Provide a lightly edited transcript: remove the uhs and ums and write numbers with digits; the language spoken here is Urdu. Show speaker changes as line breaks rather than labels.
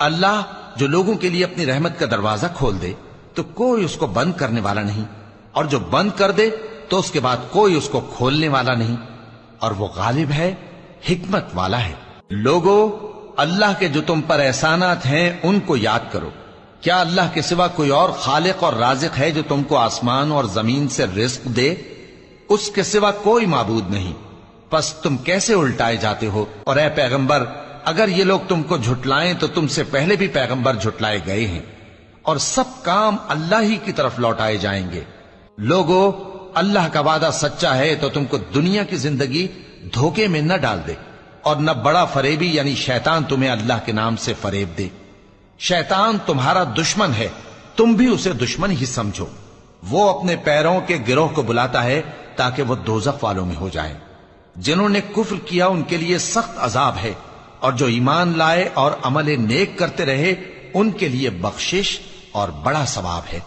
اللہ جو لوگوں کے لیے اپنی رحمت کا دروازہ کھول دے تو کوئی اس کو بند کرنے والا نہیں، اور جو بند کر دے تو اس کے بعد کوئی اس کو کھولنے والا نہیں، اور وہ غالب ہے، حکمت والا ہے۔ لوگو، اللہ کے جو تم پر احسانات ہیں ان کو یاد کرو۔ کیا اللہ کے سوا کوئی اور خالق اور رازق ہے جو تم کو آسمان اور زمین سے رزق دے؟ اس کے سوا کوئی معبود نہیں، پس تم کیسے الٹائے جاتے ہو؟ اور اے پیغمبر، اگر یہ لوگ تم کو جھٹلائیں تو تم سے پہلے بھی پیغمبر جھٹلائے گئے ہیں، اور سب کام اللہ ہی کی طرف لوٹائے جائیں گے۔ لوگو، اللہ کا وعدہ سچا ہے تو تم کو دنیا کی زندگی دھوکے میں نہ ڈال دے، اور نہ بڑا فریبی یعنی شیطان تمہیں اللہ کے نام سے فریب دے۔ شیطان تمہارا دشمن ہے، تم بھی اسے دشمن ہی سمجھو۔ وہ اپنے پیروں کے گروہ کو بلاتا ہے تاکہ وہ دوزخ والوں میں ہو جائیں۔ جنہوں نے کفر کیا ان کے لیے سخت عذاب ہے، اور جو ایمان لائے اور عمل نیک کرتے رہے ان کے لیے بخشش اور بڑا ثواب ہے۔